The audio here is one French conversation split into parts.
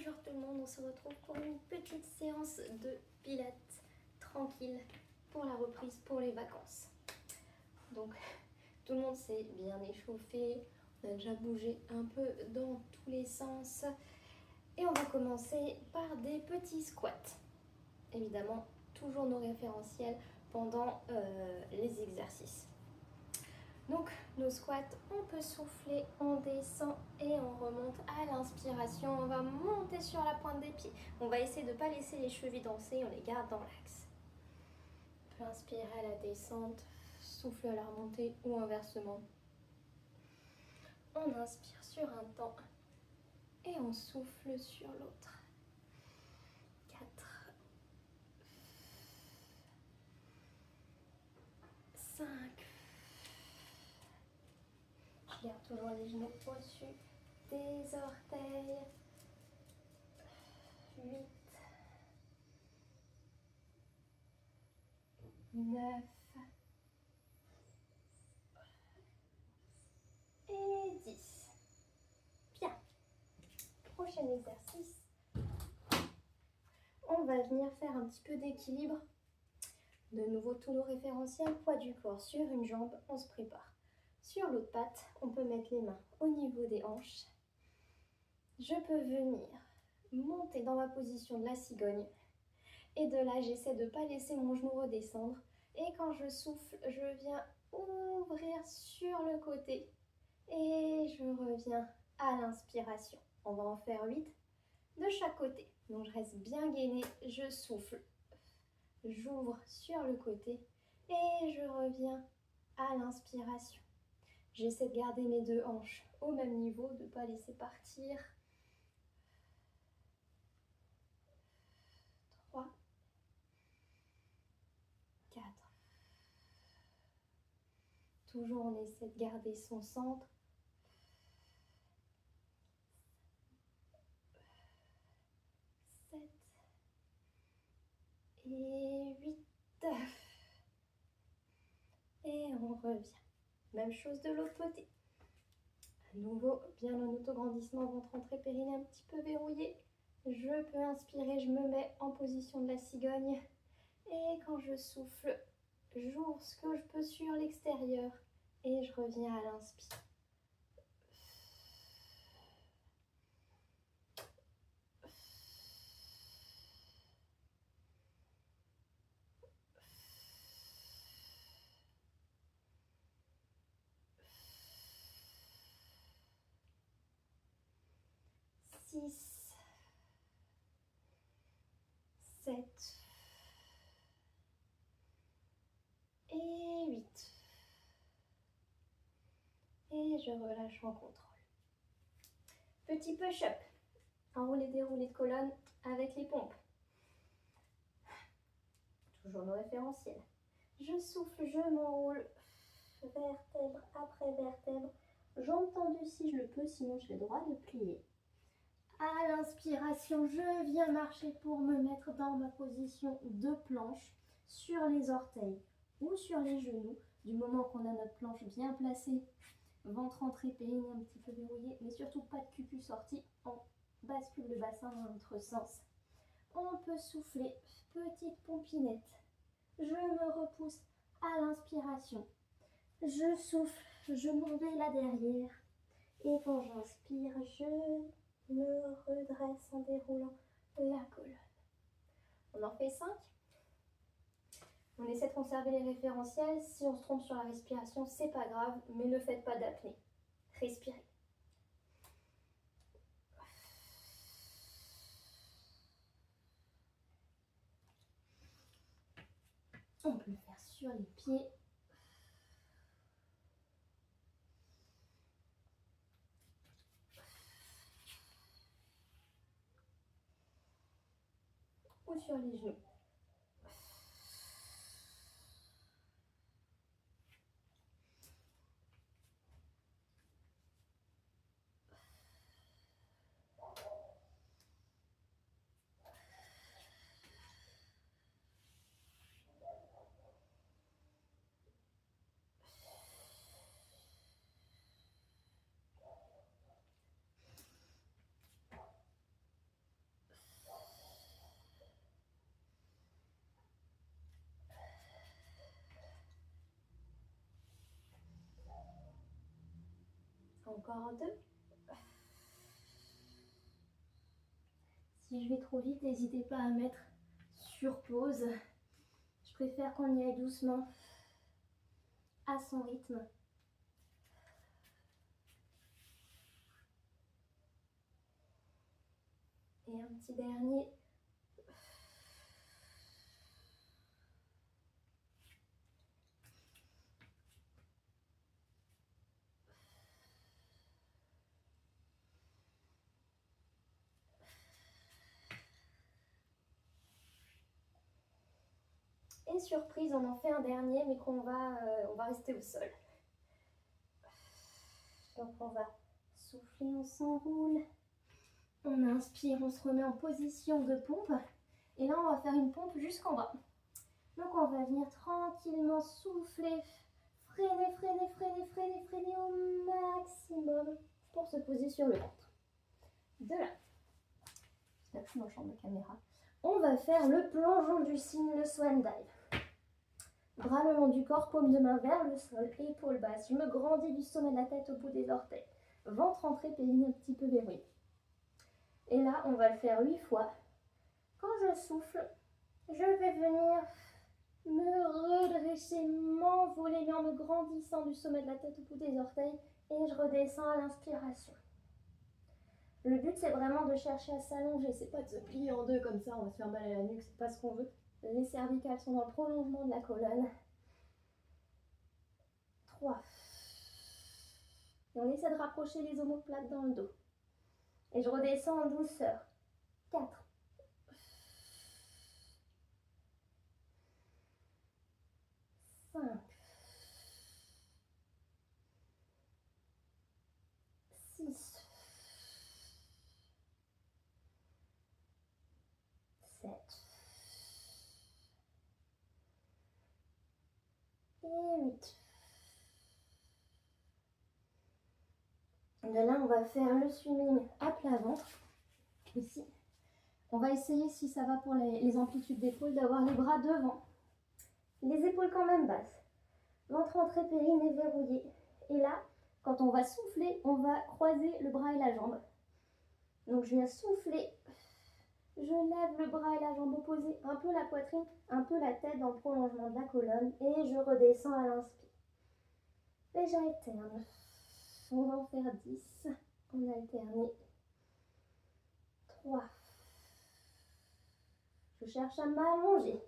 Bonjour tout le monde, on se retrouve pour une petite séance de pilates tranquille pour la reprise pour les vacances. Donc tout le monde s'est bien échauffé, on a déjà bougé un peu dans tous les sens et on va commencer par des petits squats. Évidemment, toujours nos référentiels pendant les exercices. Donc nos squats, on peut souffler, on descend et on remonte à l'inspiration. On va monter sur la pointe des pieds. On va essayer de ne pas laisser les chevilles danser, on les garde dans l'axe. On peut inspirer à la descente, souffler à la remontée ou inversement. On inspire sur un temps et on souffle sur l'autre. 4, 5. Je garde toujours les genoux au-dessus des orteils. 8, 9 et 10. Bien. Prochain exercice. On va venir faire un petit peu d'équilibre. De nouveau, tous nos référentiels, poids du corps sur une jambe, on se prépare. Sur l'autre patte, on peut mettre les mains au niveau des hanches. Je peux venir monter dans ma position de la cigogne. Et de là, j'essaie de ne pas laisser mon genou redescendre. Et quand je souffle, je viens ouvrir sur le côté. Et je reviens à l'inspiration. On va en faire 8 de chaque côté. Donc je reste bien gainée, je souffle. J'ouvre sur le côté et je reviens à l'inspiration. J'essaie de garder mes deux hanches au même niveau, de ne pas laisser partir. 3, 4. Toujours on essaie de garder son centre. 7 et 8. Et on revient. Même chose de l'autre côté. À nouveau, bien en autograndissement, ventre rentré, périnée un petit peu verrouillé. Je peux inspirer, je me mets en position de la cigogne. Et quand je souffle, j'ouvre ce que je peux sur l'extérieur. Et je reviens à l'inspire. 6, 7 et 8. Et je relâche en contrôle. Petit push-up. Enroulé, déroulé de colonne avec les pompes. Toujours nos référentiels. Je souffle, je m'enroule. Vertèbre après vertèbre. Jambes tendues si je le peux, sinon j'ai le droit de plier. À l'inspiration, je viens marcher pour me mettre dans ma position de planche sur les orteils ou sur les genoux. Du moment qu'on a notre planche bien placée, ventre entré, périnée un petit peu verrouillé, mais surtout pas de cucu sorti, on bascule le bassin dans l'autre sens. On peut souffler, petite pompinette. Je me repousse à l'inspiration. Je souffle, je m'en vais là derrière. Et quand j'inspire, je me redresse en déroulant la colonne. On en fait 5. On essaie de conserver les référentiels. Si on se trompe sur la respiration, c'est pas grave, mais ne faites pas d'apnée. Respirez. On peut le faire sur les pieds. Ou sur les genoux. Encore 2. Si je vais trop vite, n'hésitez pas à mettre sur pause. Je préfère qu'on y aille doucement, à son rythme. Et un petit dernier. Et surprise, on en fait un dernier, mais on va rester au sol. Donc on va souffler, on s'enroule. On inspire, on se remet en position de pompe. Et là, on va faire une pompe jusqu'en bas. Donc on va venir tranquillement souffler, freiner, freiner, freiner, freiner, freiner au maximum pour se poser sur le ventre. De là, j'espère que je suis dans le champ de caméra. On va faire le plongeon du cygne, le swan dive. Bras le long du corps, paume de main vers le sol, épaules basses. Je me grandis du sommet de la tête au bout des orteils. Ventre entré, périnée un petit peu verrouillé. Et là, on va le faire 8 fois. Quand je souffle, je vais venir me redresser, m'envoler, mais en me grandissant du sommet de la tête au bout des orteils. Et je redescends à l'inspiration. Le but, c'est vraiment de chercher à s'allonger. C'est pas de se plier en deux comme ça, on va se faire mal à la nuque, c'est pas ce qu'on veut. Les cervicales sont dans le prolongement de la colonne. 3. Et on essaie de rapprocher les omoplates dans le dos. Et je redescends en douceur. 4. 5. 6. 7. Et 8. De là, on va faire le swimming à plat ventre. Ici. On va essayer, si ça va pour les amplitudes d'épaule, d'avoir les bras devant. Les épaules quand même basses. Ventre entré, périnée verrouillé. Et là, quand on va souffler, on va croiser le bras et la jambe. Donc je viens souffler. Je lève le bras et la jambe opposée, un peu la poitrine, un peu la tête dans le prolongement de la colonne. Et je redescends à l'inspire. Et j'alterne. On va en faire 10. On alterne. 3. Je cherche à m'allonger.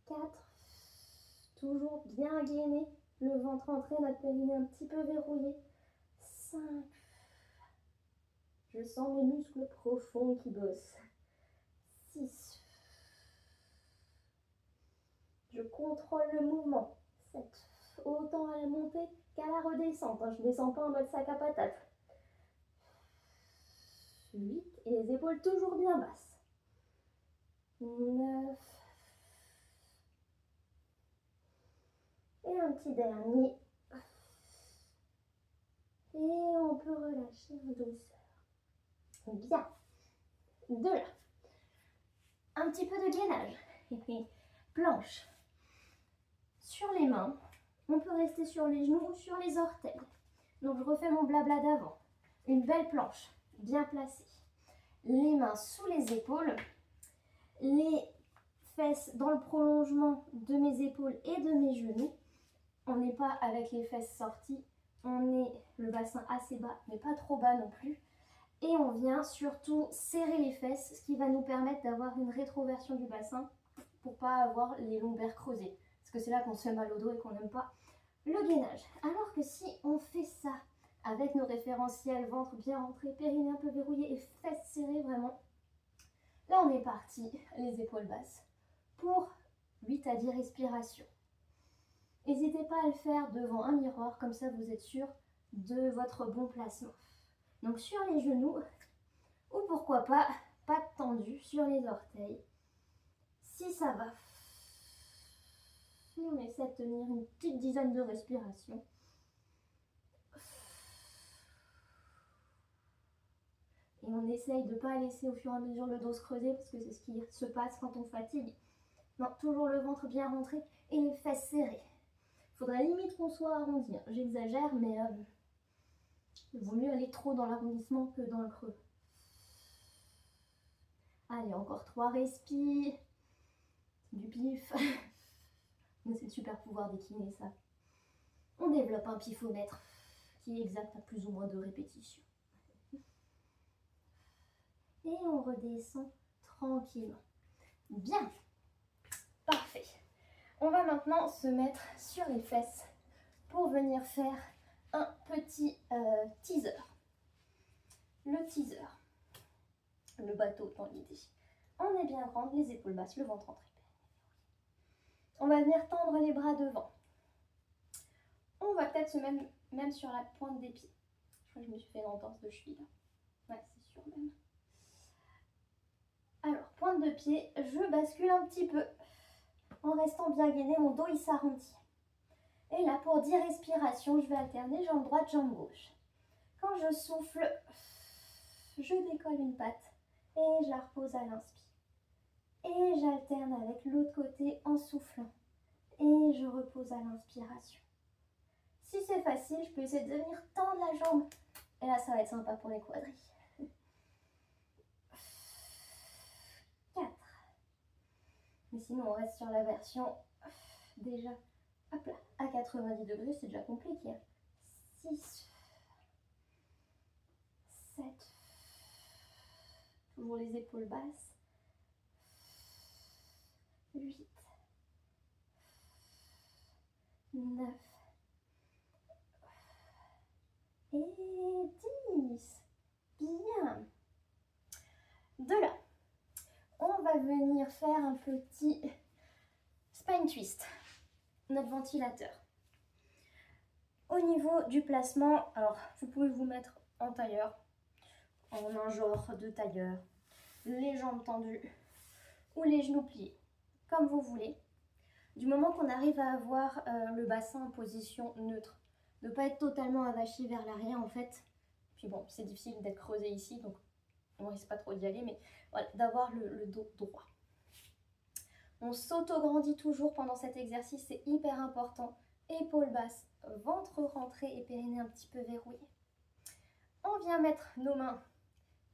4. Toujours bien gainé. Le ventre entré, notre périnée un petit peu verrouillé. 5. Je sens mes muscles profonds qui bossent. 6. Je contrôle le mouvement. 7. Autant à la montée qu'à la redescente. Je ne descends pas en mode sac à patates. 8. Et les épaules toujours bien basses. 9. Et un petit dernier. Et on peut relâcher en douceur. Bien. De là. Un petit peu de gainage. Planche. Sur les mains, on peut rester sur les genoux ou sur les orteils. Donc je refais mon blabla d'avant. Une belle planche, bien placée. Les mains sous les épaules. Les fesses dans le prolongement de mes épaules et de mes genoux. On n'est pas avec les fesses sorties. On est le bassin assez bas, mais pas trop bas non plus. Et on vient surtout serrer les fesses, ce qui va nous permettre d'avoir une rétroversion du bassin pour pas avoir les lombaires creusés. Parce que c'est là qu'on se fait mal au dos et qu'on n'aime pas le gainage. Alors que si on fait ça avec nos référentiels, ventre bien rentré, périnée un peu verrouillé et fesses serrées vraiment, là on est parti, les épaules basses, pour 8 à 10 respirations. N'hésitez pas à le faire devant un miroir, comme ça vous êtes sûr de votre bon placement. Donc sur les genoux, ou pourquoi pas, pas tendu sur les orteils, si ça va. Et on essaie de tenir une petite dizaine de respirations. Et on essaye de ne pas laisser au fur et à mesure le dos se creuser, parce que c'est ce qui se passe quand on fatigue. Non, toujours le ventre bien rentré et les fesses serrées. Il faudrait limite qu'on soit arrondi. J'exagère, mais Il vaut mieux aller trop dans l'arrondissement que dans le creux. Allez, encore 3 respires. Du pif. Mais c'est le super pouvoir des kinés, ça. On développe un pifomètre qui est exact à plus ou moins 2 répétitions. Et on redescend tranquillement. Bien. Parfait. On va maintenant se mettre sur les fesses pour venir faire un petit teaser. Le teaser. Le bateau dans l'idée. On est bien grande, les épaules basses, le ventre entré. On va venir tendre les bras devant. On va peut-être se mettre même sur la pointe des pieds. Je crois que je me suis fait une entorse de cheville là. Ouais, c'est sûr même. Alors, pointe de pied, je bascule un petit peu. En restant bien gainé, mon dos il s'arrondit. Et là, pour 10 respirations, je vais alterner jambe droite, jambe gauche. Quand je souffle, je décolle une patte et je la repose à l'inspire. Et j'alterne avec l'autre côté en soufflant. Et je repose à l'inspiration. Si c'est facile, je peux essayer de venir tendre la jambe. Et là, ça va être sympa pour les quadris. 4. Mais sinon, on reste sur la version déjà hop là, à 90 degrés, c'est déjà compliqué. 6. 7. Toujours les épaules basses. 8. 9. Et 10. Bien. De là, on va venir faire un petit spine twist, notre ventilateur. Au niveau du placement, alors vous pouvez vous mettre en tailleur, en un genre de tailleur, les jambes tendues ou les genoux pliés, comme vous voulez. Du moment qu'on arrive à avoir le bassin en position neutre, de ne pas être totalement avachi vers l'arrière en fait. Puis bon, c'est difficile d'être creusé ici, donc on risque pas trop d'y aller, mais voilà, d'avoir le dos droit. On s'auto-grandit toujours pendant cet exercice, c'est hyper important. Épaules basses, ventre rentré et périnée un petit peu verrouillé. On vient mettre nos mains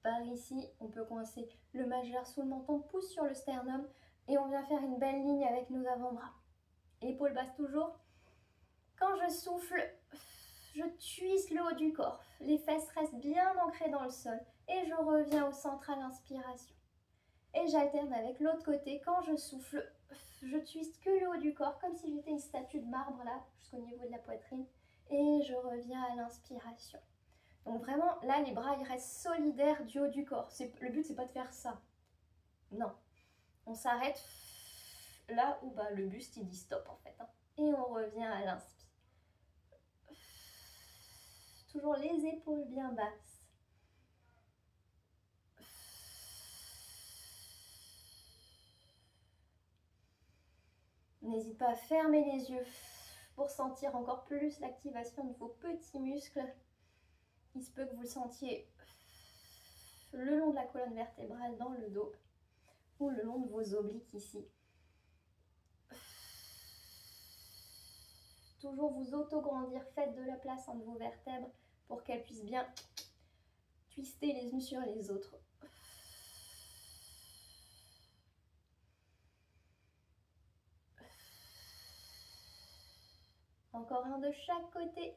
par ici, on peut coincer le majeur sous le menton, pouce sur le sternum et on vient faire une belle ligne avec nos avant-bras. Épaules basses toujours. Quand je souffle, je twiste le haut du corps. Les fesses restent bien ancrées dans le sol et je reviens au centre à l'inspiration. Et j'alterne avec l'autre côté. Quand je souffle, je twiste que le haut du corps, comme si j'étais une statue de marbre là, jusqu'au niveau de la poitrine. Et je reviens à l'inspiration. Donc vraiment, là, les bras, ils restent solidaires du haut du corps. Le but, c'est pas de faire ça. Non. On s'arrête là où le buste, il dit stop en fait. Hein. Et on revient à l'inspire. Toujours les épaules bien basses. N'hésitez pas à fermer les yeux pour sentir encore plus l'activation de vos petits muscles. Il se peut que vous le sentiez le long de la colonne vertébrale dans le dos ou le long de vos obliques ici. Toujours vous auto-grandir, faites de la place entre vos vertèbres pour qu'elles puissent bien twister les unes sur les autres. Encore un de chaque côté.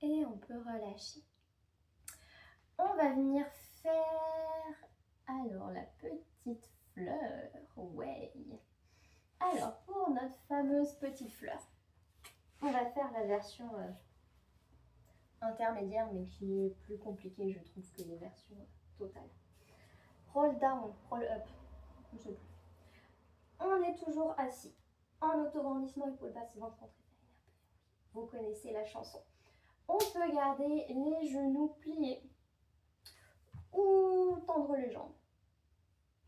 Et on peut relâcher. On va venir faire alors la petite fleur. Ouais. Alors pour notre fameuse petite fleur, on va faire la version intermédiaire mais qui est plus compliquée je trouve que les versions totales. Roll down, roll up, je sais plus. On est toujours assis en autograndissement, épaule basse, ventre rentré. Vous connaissez la chanson. On peut garder les genoux pliés ou tendre les jambes.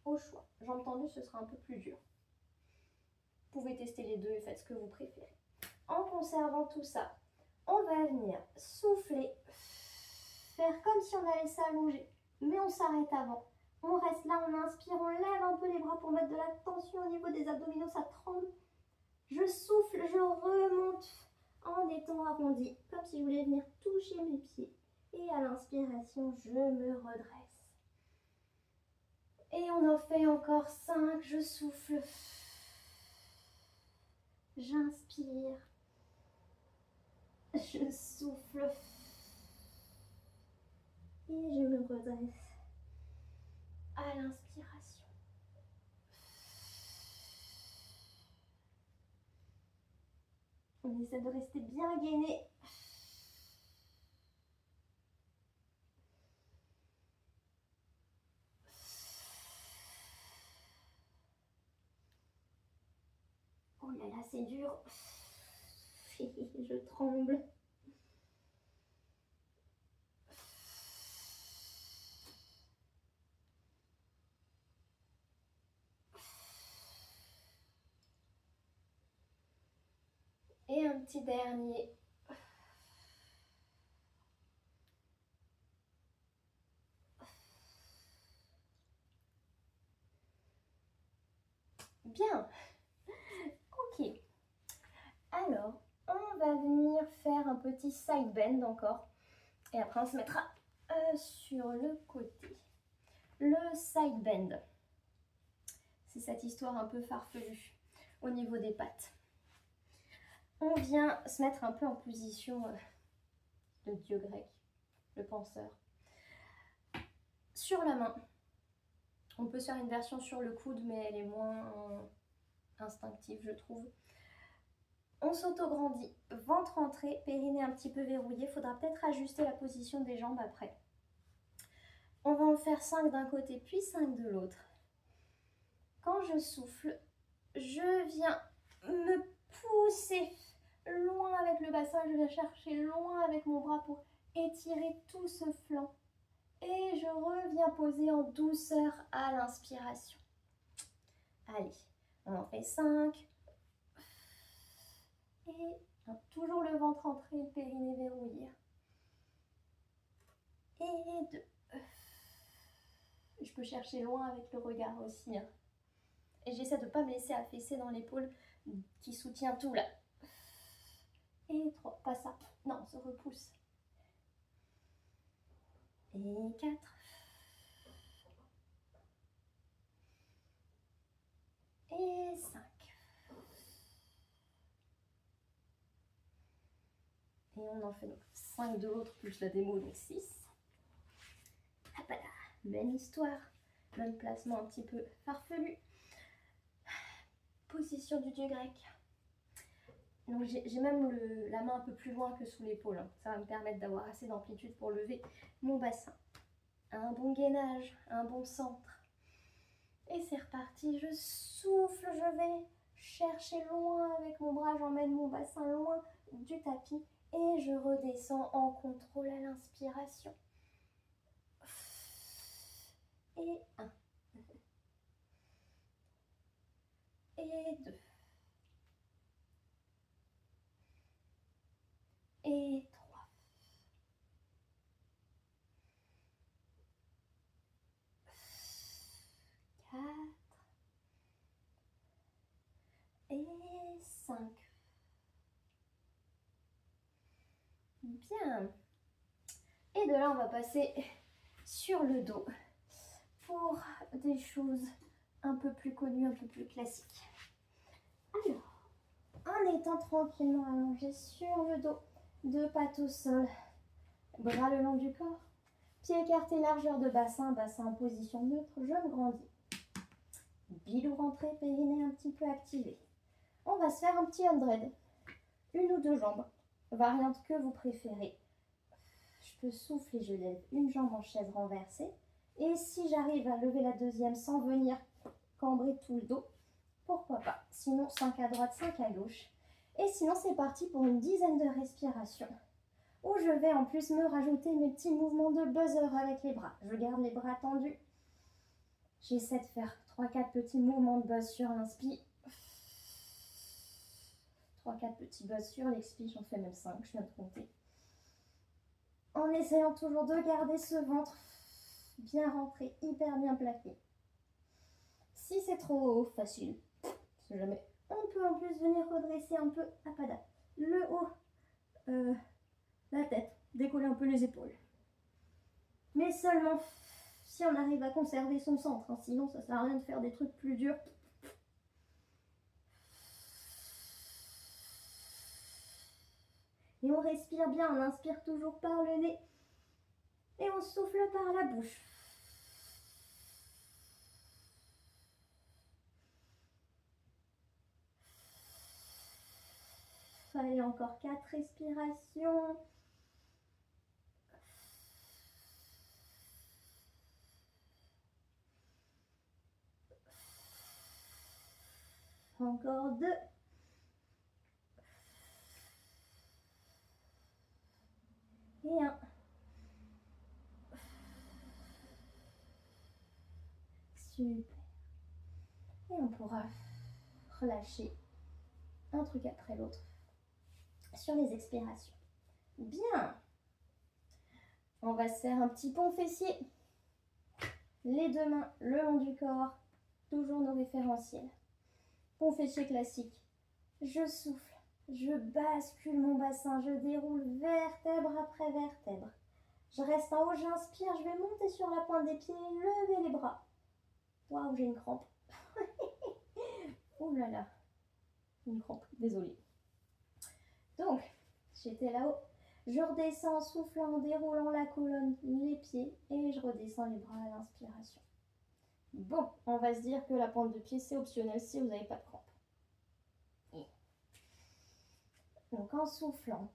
Au choix. Jambes tendues, ce sera un peu plus dur. Vous pouvez tester les deux et faites ce que vous préférez. En conservant tout ça, on va venir souffler, faire comme si on allait s'allonger, mais on s'arrête avant. On reste là, on inspire, on lève un peu les bras pour mettre de la tension au niveau des abdominaux, ça tremble. Je souffle, je remonte en étant arrondi, comme si je voulais venir toucher mes pieds. Et à l'inspiration, je me redresse. Et on en fait encore 5, je souffle. J'inspire. Je souffle. Et je me redresse à l'inspiration. On essaie de rester bien gainé. Oh là là, c'est dur. Je tremble. Et un petit dernier. Bien. Ok. Alors, on va venir faire un petit side bend encore. Et après, on se mettra sur le côté. Le side bend. C'est cette histoire un peu farfelue au niveau des pattes. On vient se mettre un peu en position de dieu grec, le penseur. Sur la main, on peut se faire une version sur le coude, mais elle est moins instinctive, je trouve. On s'auto-grandit, ventre entré, périnée un petit peu verrouillé. Il faudra peut-être ajuster la position des jambes après. On va en faire 5 d'un côté, puis 5 de l'autre. Quand je souffle, je viens me pousser loin avec le bassin. Je viens chercher loin avec mon bras pour étirer tout ce flanc. Et je reviens poser en douceur à l'inspiration. Allez, on en fait 5. Et toujours le ventre entré, le périnée verrouillé. Et 2. Je peux chercher loin avec le regard aussi. Et j'essaie de ne pas me laisser affaisser dans l'épaule qui soutient tout là. Et 3, pas ça. Non, on se repousse. Et 4. Et 5. Et on en fait donc 5 de l'autre plus la démo, donc 6. Hop là, même histoire, même placement un petit peu farfelu. Position du dieu grec. Donc j'ai même la main un peu plus loin que sous l'épaule. Hein. Ça va me permettre d'avoir assez d'amplitude pour lever mon bassin. Un bon gainage, un bon centre. Et c'est reparti, je souffle, je vais chercher loin avec mon bras, j'emmène mon bassin loin du tapis et je redescends en contrôle à l'inspiration. Et 1. Et 2. Et 3. Et 5. Bien. Et de là, on va passer sur le dos pour des choses un peu plus connues, un peu plus classiques. Alors, en étant tranquillement allongé sur le dos, 2 pattes au sol, bras le long du corps, pieds écartés, largeur de bassin, bassin en position neutre, je me grandis. Bilou rentré, périnée un petit peu activé. On va se faire un petit 100. 1 ou 2 jambes, variante que vous préférez. Je peux souffler, je lève une jambe en chaise renversée. Et si j'arrive à lever la deuxième sans venir cambrer tout le dos, pourquoi pas. Sinon, 5 à droite, 5 à gauche. Et sinon, c'est parti pour une 10 de respirations. Où je vais en plus me rajouter mes petits mouvements de buzzer avec les bras. Je garde les bras tendus. J'essaie de faire 3-4 petits mouvements de buzz sur l'inspire. 3-4 petits buzz sur l'expire. J'en fais même 5, je viens de compter. En essayant toujours de garder ce ventre bien rentré, hyper bien plaqué. Si c'est trop facile, si jamais, on peut en plus venir redresser un peu à Pada. Le haut, la tête, décoller un peu les épaules. Mais seulement si on arrive à conserver son centre, hein, sinon ça sert à rien de faire des trucs plus durs. Et on respire bien, on inspire toujours par le nez et on souffle par la bouche. Allez, encore 4 respirations. Encore 2. Et 1. Super. Et on pourra relâcher un truc après l'autre sur les expirations. Bien. On va se faire un petit pont fessier. Les deux mains le long du corps. Toujours nos référentiels. Pont fessier classique. Je souffle. Je bascule mon bassin. Je déroule vertèbre après vertèbre. Je reste en haut, j'inspire. Je vais monter sur la pointe des pieds. Lever les bras. Waouh, j'ai une crampe. Oh là là. Une crampe. Désolée. Donc, j'étais là-haut. Je redescends en soufflant, en déroulant la colonne, les pieds, et je redescends les bras à l'inspiration. Bon, on va se dire que la pointe de pied, c'est optionnel si vous n'avez pas de crampe. Donc en soufflant,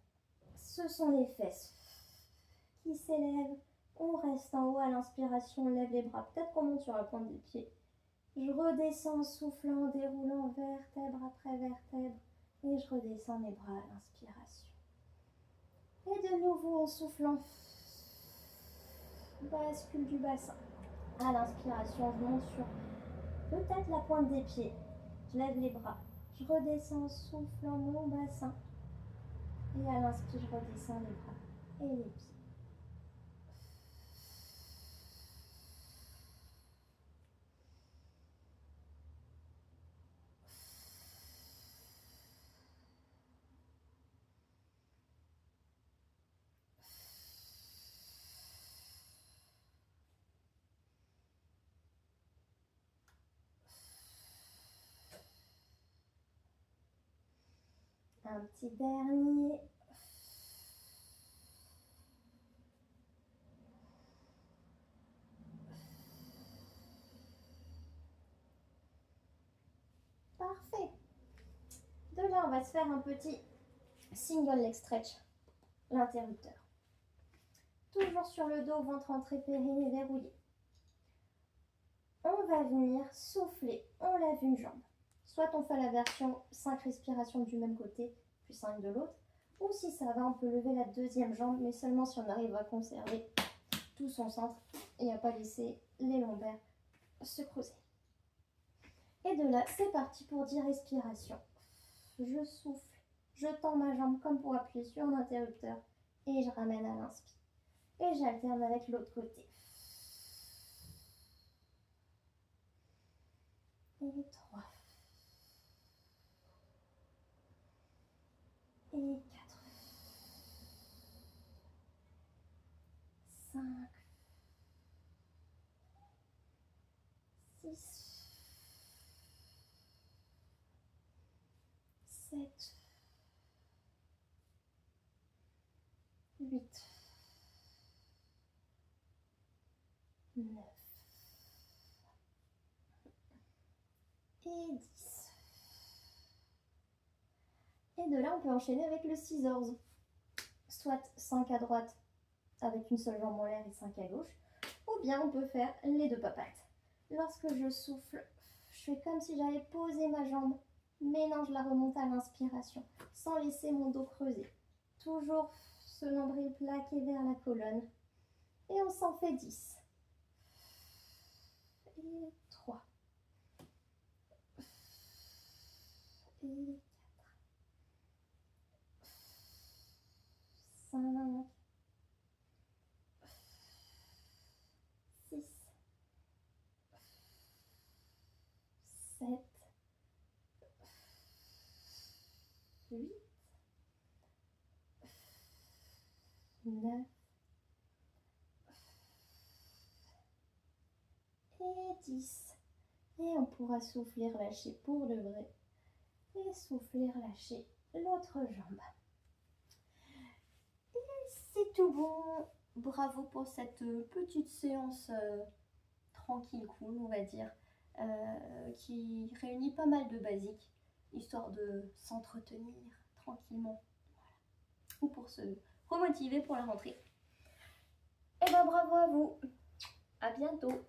ce sont les fesses qui s'élèvent. On reste en haut à l'inspiration, on lève les bras. Peut-être qu'on monte sur la pointe des pieds. Je redescends en soufflant, en déroulant vertèbre après vertèbre, et je redescends mes bras à l'inspiration. Et de nouveau en soufflant, bascule du bassin. À l'inspiration, je monte sur peut-être la pointe des pieds. Je lève les bras. Je redescends en soufflant mon bassin. Et à l'inspire, je redescends les bras et les pieds. Un petit dernier. Parfait. De là, on va se faire un petit single leg stretch, l'interrupteur. Toujours sur le dos, ventre entré, périnée verrouillé. On va venir souffler, on lève une jambe. Soit on fait la version 5 respirations du même côté, puis 5 de l'autre. Ou si ça va, on peut lever la deuxième jambe, mais seulement si on arrive à conserver tout son centre et à pas laisser les lombaires se creuser. Et de là, c'est parti pour 10 respirations. Je souffle, je tends ma jambe comme pour appuyer sur un interrupteur et je ramène à l'inspire. Et j'alterne avec l'autre côté. Et 3. Et 4. 5. 6. 7. 8. 9. Et 10. Et de là, on peut enchaîner avec le scissors. Soit 5 à droite avec une seule jambe en l'air et 5 à gauche. Ou bien on peut faire les deux papates. Lorsque je souffle, je fais comme si j'avais posé ma jambe. Mais non, je la remonte à l'inspiration, sans laisser mon dos creuser. Toujours ce nombril plaqué vers la colonne. Et on s'en fait 10. Et 3. Et 4. 5. 6. 8, 9 et 10. Et on pourra souffler, relâcher pour de vrai. Et souffler, relâcher l'autre jambe. Et c'est tout bon. Bravo pour cette petite séance tranquille, cool, on va dire, qui réunit pas mal de basiques, histoire de s'entretenir tranquillement. Voilà. Ou pour se remotiver pour la rentrée. Et ben bravo à vous. À bientôt.